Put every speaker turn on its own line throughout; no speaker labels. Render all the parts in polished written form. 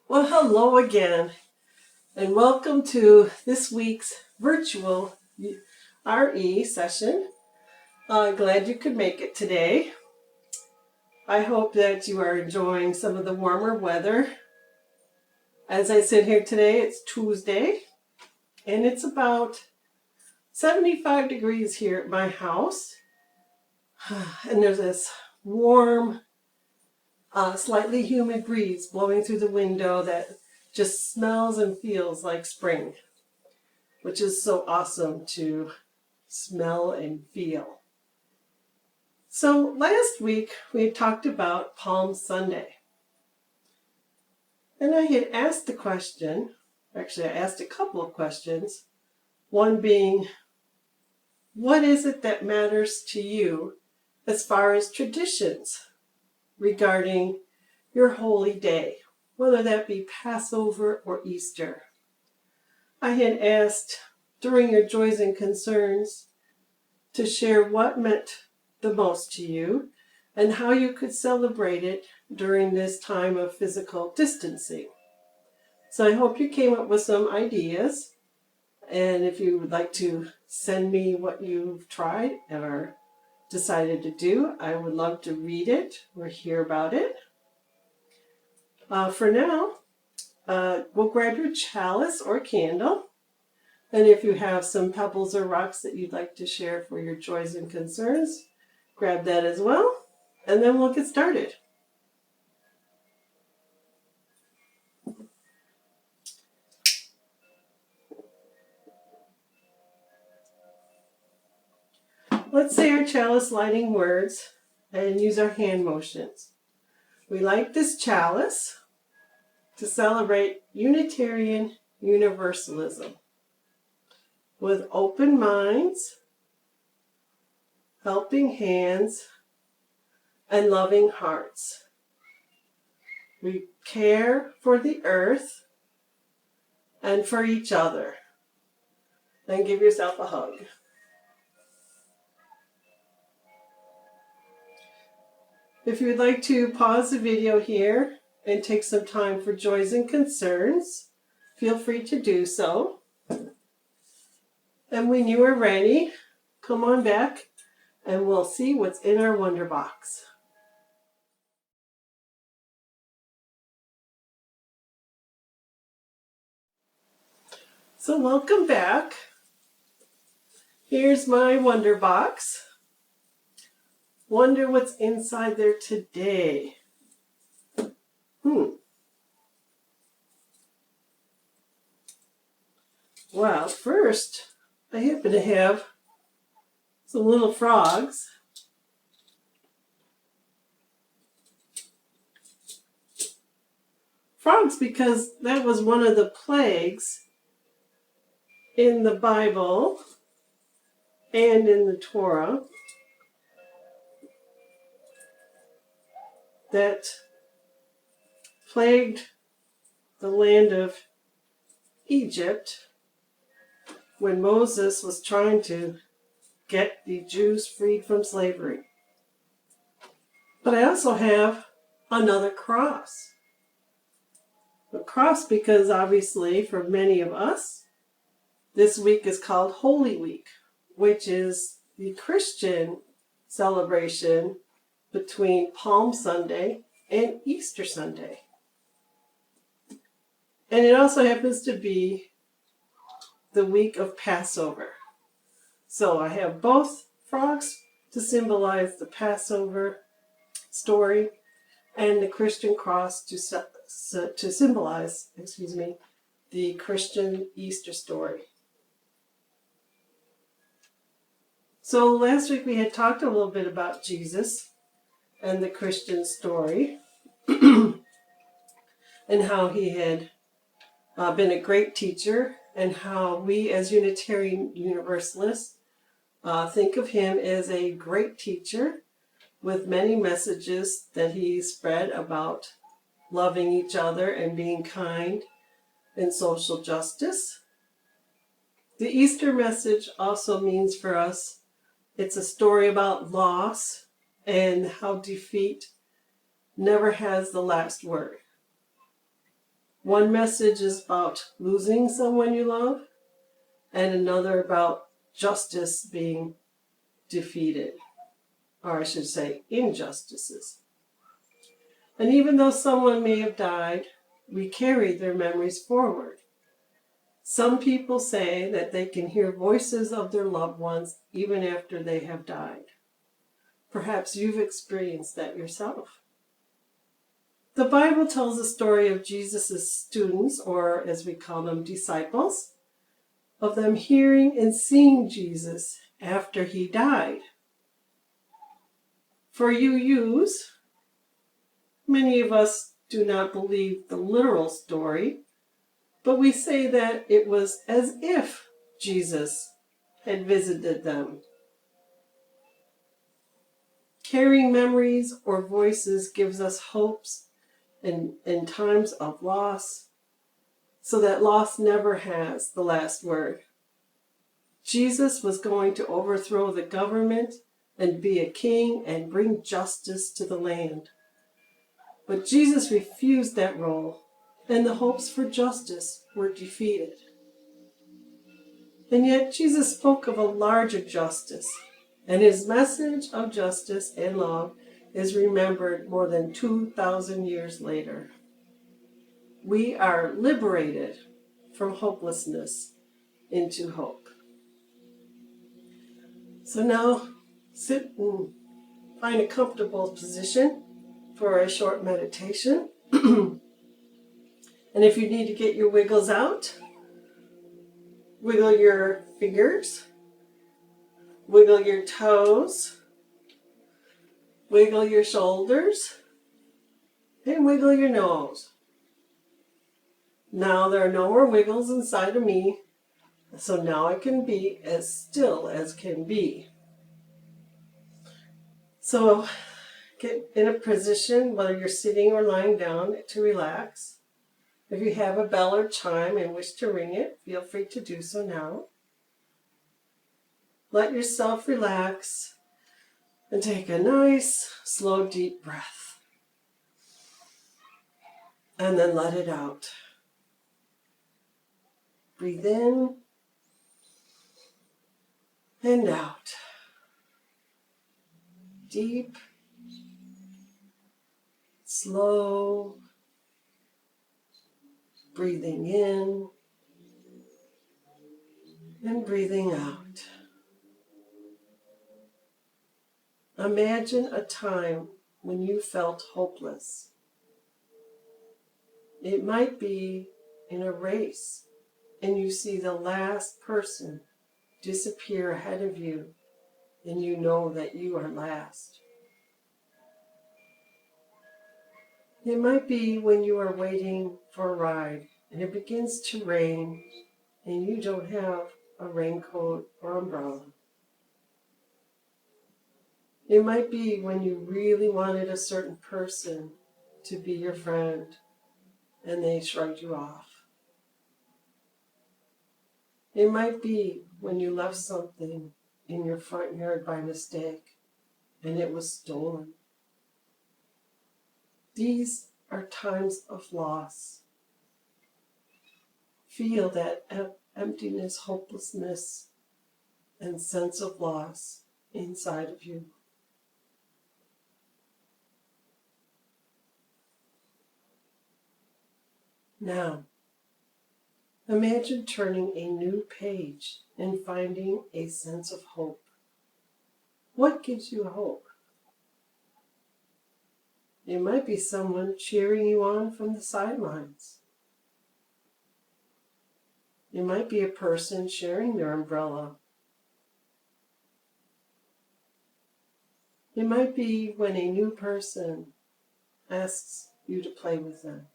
Well, hello again, and welcome to this week's virtual RE session. Glad you could make it today. I hope that you are enjoying some of the warmer weather. As I sit here today, it's Tuesday, and it's about 75 degrees here at my house. And there's this warm, slightly humid breeze blowing through the window that just smells and feels like spring, which is so awesome to smell and feel. So last week we talked about Palm Sunday. And I had asked the question, actually I asked a couple of questions, one being, what is it that matters to you as far as traditions regarding your holy day, whether that be Passover or Easter? I had asked during your joys and concerns to share what meant the most to you and how you could celebrate it during this time of physical distancing. So I hope you came up with some ideas, and if you would like to send me what you've tried or decided to do, I would love to read it or hear about it. For now, we'll grab your chalice or candle, and if you have some pebbles or rocks that you'd like to share for your joys and concerns, grab that as well, and then we'll get started. Let's say our chalice lighting words and use our hand motions. We light this chalice to celebrate Unitarian Universalism with open minds, helping hands, and loving hearts. We care for the earth and for each other. Then give yourself a hug. If you'd like to pause the video here and take some time for joys and concerns, feel free to do so. And when you are ready, come on back and we'll see what's in our Wonder Box. So welcome back. Here's my Wonder Box. Wonder what's inside there today. Well, first, I happen to have some little frogs. Frogs because that was one of the plagues in the Bible and in the Torah that plagued the land of Egypt when Moses was trying to get the Jews freed from slavery. But I also have another cross. A cross because obviously for many of us, this week is called Holy Week, which is the Christian celebration between Palm Sunday and Easter Sunday. And it also happens to be the week of Passover. So I have both frogs to symbolize the Passover story and the Christian cross to symbolize, the Christian Easter story. So last week we had talked a little bit about Jesus and the Christian story and how he had been a great teacher and how we as Unitarian Universalists think of him as a great teacher with many messages that he spread about loving each other and being kind and social justice. The Easter message also means for us, it's a story about loss and how defeat never has the last word. One message is about losing someone you love, and another about justice being defeated, or I should say injustices. And even though someone may have died, we carry their memories forward. Some people say that they can hear voices of their loved ones even after they have died. Perhaps you've experienced that yourself. The Bible tells the story of Jesus' students, or as we call them, disciples, of them hearing and seeing Jesus after he died. For use, many of us do not believe the literal story, but we say that it was as if Jesus had visited them. Carrying memories or voices gives us hopes in times of loss, so that loss never has the last word. Jesus was going to overthrow the government and be a king and bring justice to the land. But Jesus refused that role, and the hopes for justice were defeated. And yet Jesus spoke of a larger justice, and his message of justice and love is remembered more than 2,000 years later. We are liberated from hopelessness into hope. So now sit and find a comfortable position for a short meditation. And if you need to get your wiggles out, wiggle your fingers, wiggle your toes, wiggle your shoulders, and wiggle your nose. Now there are no more wiggles inside of me, so now I can be as still as can be. So get in a position, whether you're sitting or lying down, to relax. If you have a bell or chime and wish to ring it, feel free to do so now. Let yourself relax and take a nice, slow, deep breath. And then let it out. Breathe in and out. Deep, slow, breathing in and breathing out. Imagine a time when you felt hopeless. It might be in a race and you see the last person disappear ahead of you and you know that you are last. It might be when you are waiting for a ride and it begins to rain and you don't have a raincoat or umbrella. It might be when you really wanted a certain person to be your friend and they shrugged you off. It might be when you left something in your front yard by mistake and it was stolen. These are times of loss. Feel that emptiness, hopelessness, and sense of loss inside of you. Now, imagine turning a new page and finding a sense of hope. What gives you hope? It might be someone cheering you on from the sidelines. It might be a person sharing their umbrella. It might be when a new person asks you to play with them.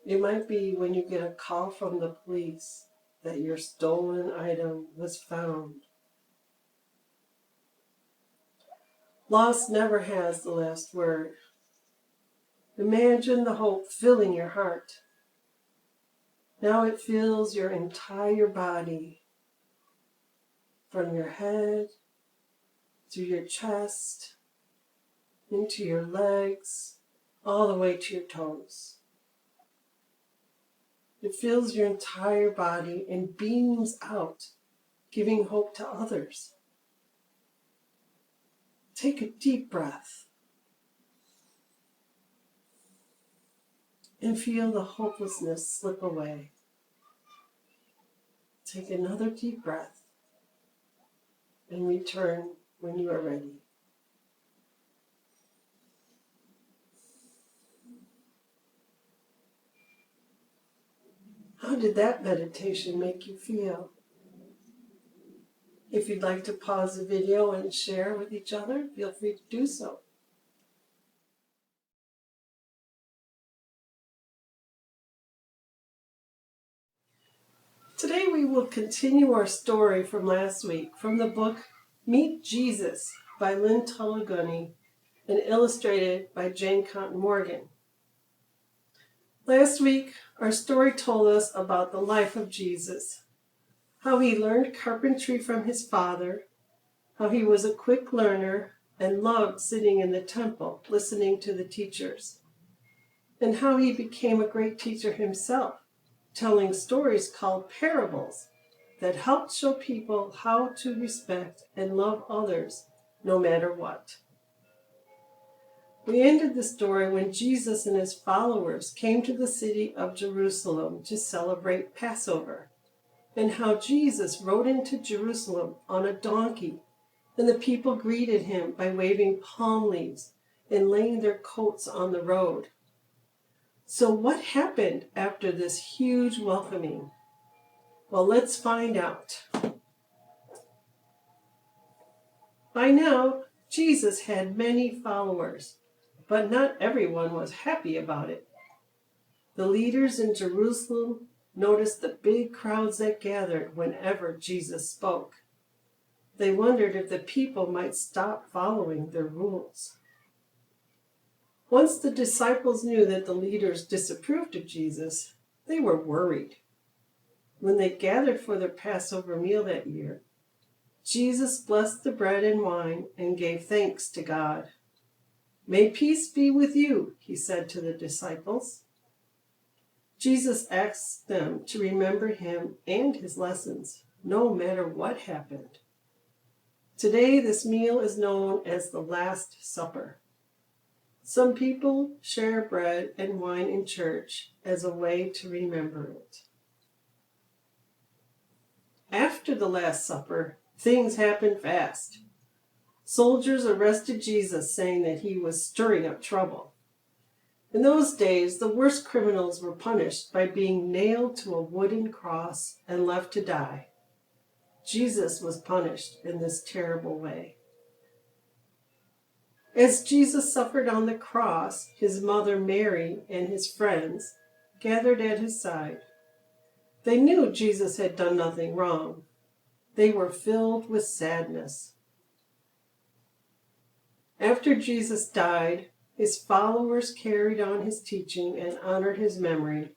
It might be when you get a call from the police that your stolen item was found. Loss never has the last word. Imagine the hope filling your heart. Now it fills your entire body, from your head to your chest, into your legs, all the way to your toes. It fills your entire body and beams out, giving hope to others. Take a deep breath and feel the hopelessness slip away. Take another deep breath and return when you are ready. How did that meditation make you feel? If you'd like to pause the video and share with each other, feel free to do so. Today we will continue our story from last week from the book Meet Jesus by Lynn Tulliguni and illustrated by Jane Cotton Morgan. Last week, our story told us about the life of Jesus, how he learned carpentry from his father, how he was a quick learner and loved sitting in the temple listening to the teachers, and how he became a great teacher himself, telling stories called parables that helped show people how to respect and love others no matter what. We ended the story when Jesus and his followers came to the city of Jerusalem to celebrate Passover, and how Jesus rode into Jerusalem on a donkey, and the people greeted him by waving palm leaves and laying their coats on the road. So what happened after this huge welcoming? Well, let's find out. By now, Jesus had many followers, but not everyone was happy about it. The leaders in Jerusalem noticed the big crowds that gathered whenever Jesus spoke. They wondered if the people might stop following their rules. Once the disciples knew that the leaders disapproved of Jesus, they were worried. When they gathered for their Passover meal that year, Jesus blessed the bread and wine and gave thanks to God. "May peace be with you," he said to the disciples. Jesus asked them to remember him and his lessons, no matter what happened. Today, this meal is known as the Last Supper. Some people share bread and wine in church as a way to remember it. After the Last Supper, things happened fast. Soldiers arrested Jesus, saying that he was stirring up trouble. In those days, the worst criminals were punished by being nailed to a wooden cross and left to die. Jesus was punished in this terrible way. As Jesus suffered on the cross, his mother Mary and his friends gathered at his side. They knew Jesus had done nothing wrong. They were filled with sadness. After Jesus died, his followers carried on his teaching and honored his memory.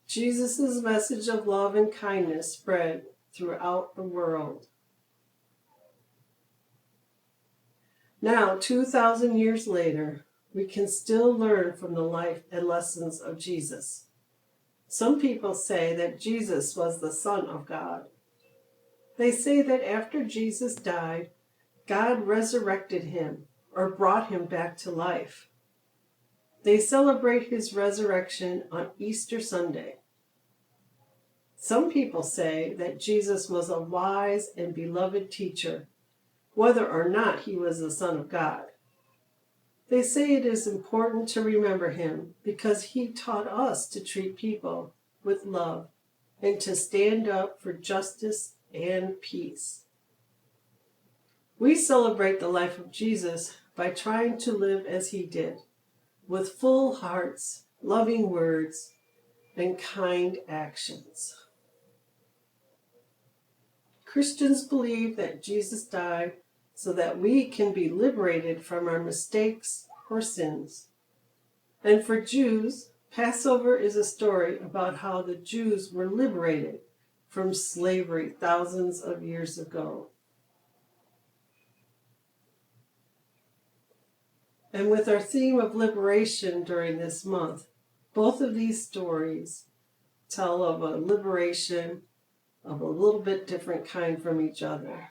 Jesus' message of love and kindness spread throughout the world. Now, 2,000 years later, we can still learn from the life and lessons of Jesus. Some people say that Jesus was the Son of God. They say that after Jesus died, God resurrected him or brought him back to life. They celebrate his resurrection on Easter Sunday. Some people say that Jesus was a wise and beloved teacher, whether or not he was the Son of God. They say it is important to remember him because he taught us to treat people with love and to stand up for justice and peace. We celebrate the life of Jesus by trying to live as he did, with full hearts, loving words, and kind actions. Christians believe that Jesus died so that we can be liberated from our mistakes or sins. And for Jews, Passover is a story about how the Jews were liberated from slavery thousands of years ago. And with our theme of liberation during this month, both of these stories tell of a liberation of a little bit different kind from each other.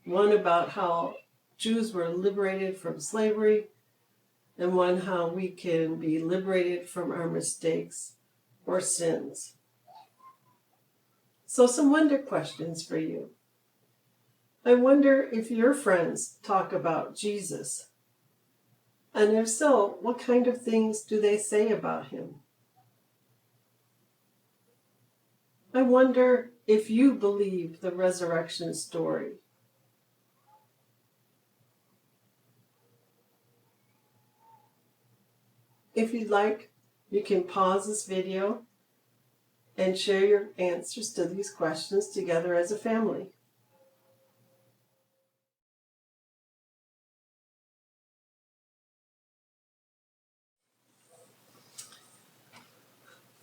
One about how Jews were liberated from slavery, and one how we can be liberated from our mistakes or sins. So some wonder questions for you. I wonder if your friends talk about Jesus. And if so, what kind of things do they say about him? I wonder if you believe the resurrection story. If you'd like, you can pause this video and share your answers to these questions together as a family.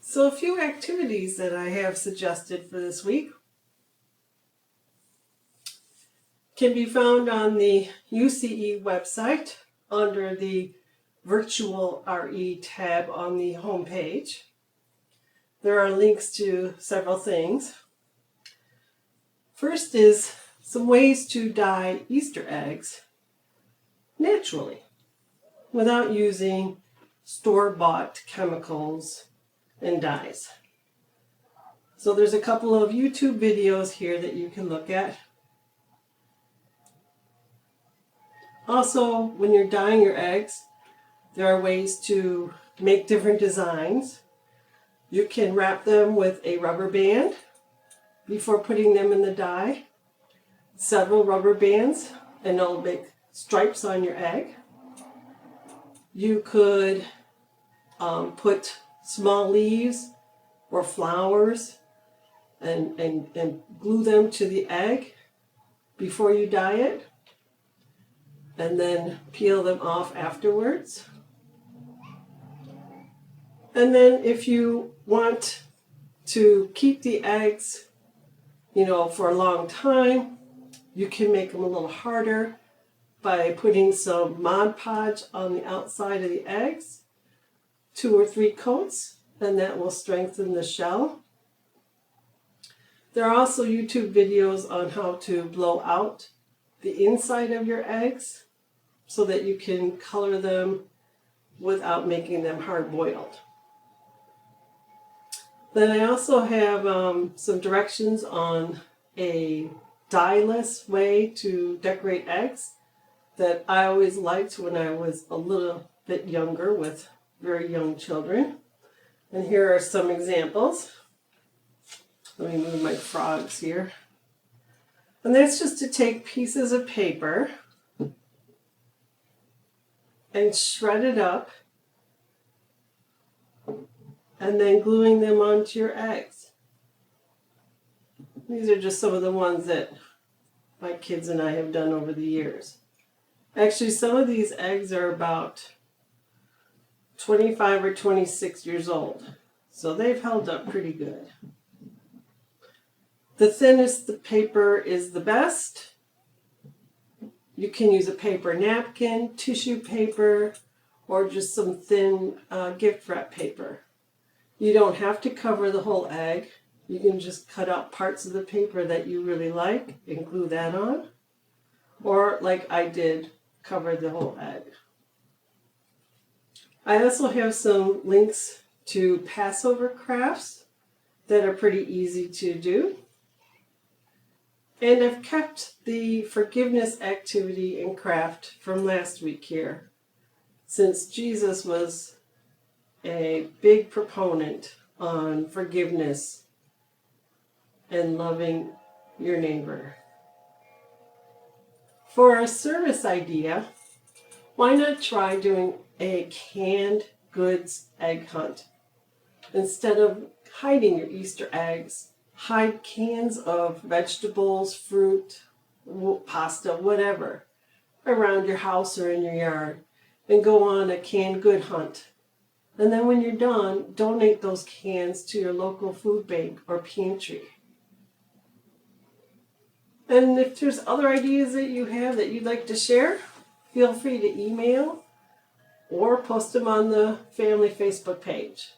So a few activities that I have suggested for this week can be found on the UCE website under the VirtUUal RE tab on the home page. There are links to several things. First is some ways to dye Easter eggs naturally without using store-bought chemicals and dyes. So there's a couple of YouTube videos here that you can look at. Also, when you're dyeing your eggs, there are ways to make different designs. You can wrap them with a rubber band before putting them in the dye. Several rubber bands, and it'll make stripes on your egg. You could put small leaves or flowers and glue them to the egg before you dye it, and then peel them off afterwards. And then if you want to keep the eggs, for a long time, you can make them a little harder by putting some Mod Podge on the outside of the eggs, 2 or 3 coats, and that will strengthen the shell. There are also YouTube videos on how to blow out the inside of your eggs so that you can color them without making them hard-boiled. Then I also have some directions on a dye-less way to decorate eggs that I always liked when I was a little bit younger with very young children. And here are some examples. Let me move my frogs here. And that's just to take pieces of paper and shred it up and then gluing them onto your eggs. These are just some of the ones that my kids and I have done over the years. Actually, some of these eggs are about 25 or 26 years old, so they've held up pretty good. The thinnest the paper is the best. You can use a paper napkin, tissue paper, or just some thin gift wrap paper. You don't have to cover the whole egg. You can just cut out parts of the paper that you really like and glue that on. Or, like I did, cover the whole egg. I also have some links to Passover crafts that are pretty easy to do. And I've kept the forgiveness activity and craft from last week here, since Jesus was a big proponent on forgiveness and loving your neighbor. For a service idea, why not try doing a canned goods egg hunt? Instead of hiding your Easter eggs, hide cans of vegetables, fruit, pasta, whatever, around your house or in your yard, and go on a canned good hunt. And then when you're done, donate those cans to your local food bank or pantry. And if there's other ideas that you have that you'd like to share, feel free to email or post them on the family Facebook page.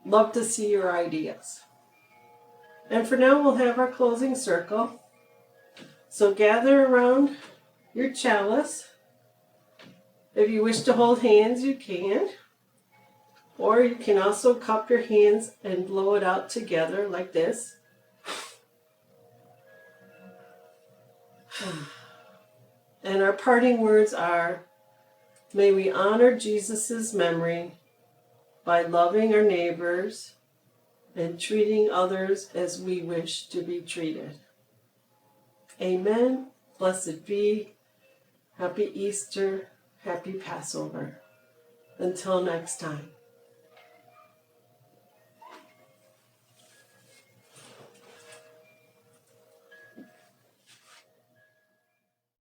Love to see your ideas. And for now, we'll have our closing circle. So gather around your chalice. If you wish to hold hands, you can. Or you can also cup your hands and blow it out together like this. And our parting words are, may we honor Jesus' memory by loving our neighbors and treating others as we wish to be treated. Amen. Blessed be. Happy Easter. Happy Passover. Until next time.